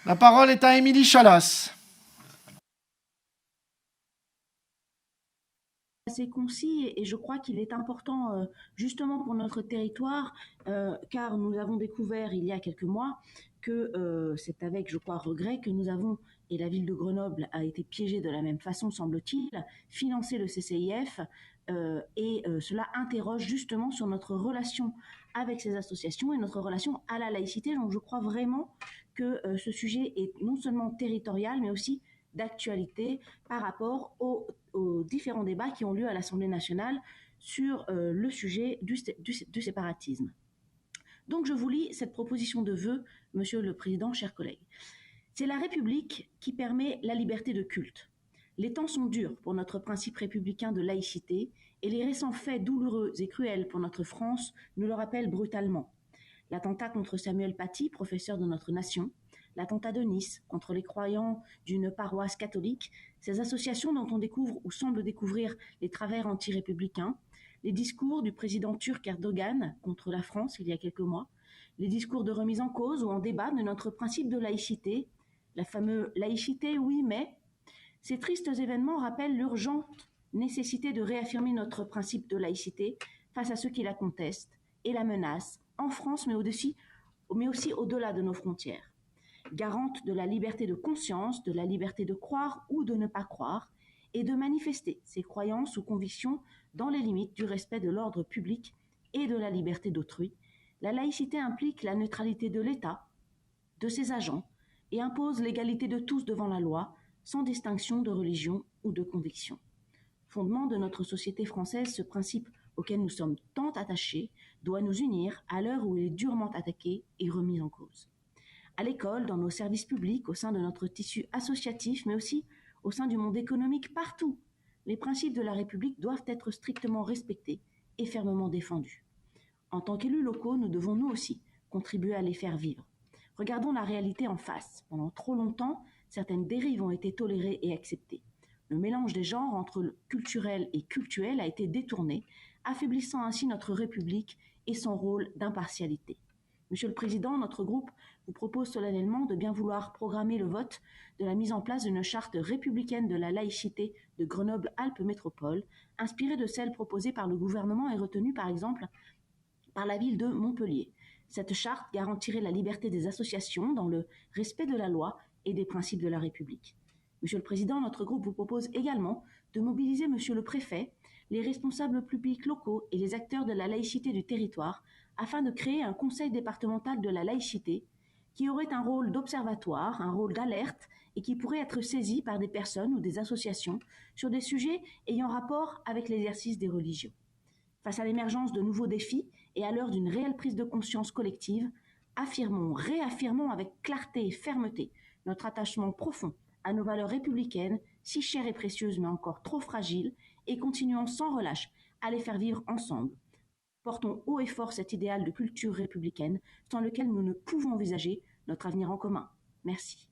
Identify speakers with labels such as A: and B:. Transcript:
A: La parole est à Émilie Chalas.
B: Assez concis et je crois qu'il est important justement pour notre territoire car nous avons découvert il y a quelques mois que c'est avec, je crois, regret que nous avons, et la ville de Grenoble a été piégée de la même façon, semble-t-il, financer le CCIF cela interroge justement sur notre relation avec ces associations et notre relation à la laïcité. Donc je crois vraiment que ce sujet est non seulement territorial mais aussi d'actualité par rapport aux différents débats qui ont lieu à l'Assemblée nationale sur le sujet du séparatisme. Donc je vous lis cette proposition de vœux, Monsieur le Président, chers collègues. C'est la République qui permet la liberté de culte. Les temps sont durs pour notre principe républicain de laïcité et les récents faits douloureux et cruels pour notre France nous le rappellent brutalement. L'attentat contre Samuel Paty, professeur de notre nation, l'attentat de Nice contre les croyants d'une paroisse catholique, ces associations dont on découvre ou semble découvrir les travers anti-républicains, les discours du président turc Erdogan contre la France il y a quelques mois, les discours de remise en cause ou en débat de notre principe de laïcité, la fameuse laïcité, oui, mais ces tristes événements rappellent l'urgente nécessité de réaffirmer notre principe de laïcité face à ceux qui la contestent et la menacent, en France, mais aussi au-delà de nos frontières. Garante de la liberté de conscience, de la liberté de croire ou de ne pas croire, et de manifester ses croyances ou convictions dans les limites du respect de l'ordre public et de la liberté d'autrui, la laïcité implique la neutralité de l'État, de ses agents, et impose l'égalité de tous devant la loi, sans distinction de religion ou de conviction. Fondement de notre société française, ce principe auquel nous sommes tant attachés doit nous unir à l'heure où il est durement attaqué et remis en cause. À l'école, dans nos services publics, au sein de notre tissu associatif, mais aussi au sein du monde économique, partout, les principes de la République doivent être strictement respectés et fermement défendus. En tant qu'élus locaux, nous devons nous aussi contribuer à les faire vivre. Regardons la réalité en face. Pendant trop longtemps, certaines dérives ont été tolérées et acceptées. Le mélange des genres entre le culturel et cultuel a été détourné, affaiblissant ainsi notre République et son rôle d'impartialité. Monsieur le Président, notre groupe vous propose solennellement de bien vouloir programmer le vote de la mise en place d'une charte républicaine de la laïcité de Grenoble-Alpes Métropole, inspirée de celle proposée par le gouvernement et retenue par exemple par la ville de Montpellier. Cette charte garantirait la liberté des associations dans le respect de la loi et des principes de la République. Monsieur le Président, notre groupe vous propose également de mobiliser Monsieur le Préfet, les responsables publics locaux et les acteurs de la laïcité du territoire afin de créer un conseil départemental de la laïcité qui aurait un rôle d'observatoire, un rôle d'alerte et qui pourrait être saisi par des personnes ou des associations sur des sujets ayant rapport avec l'exercice des religions. Face à l'émergence de nouveaux défis et à l'heure d'une réelle prise de conscience collective, réaffirmons avec clarté et fermeté notre attachement profond à nos valeurs républicaines, si chères et précieuses mais encore trop fragiles, et continuons sans relâche à les faire vivre ensemble. Portons haut et fort cet idéal de culture républicaine sans lequel nous ne pouvons envisager notre avenir en commun. Merci.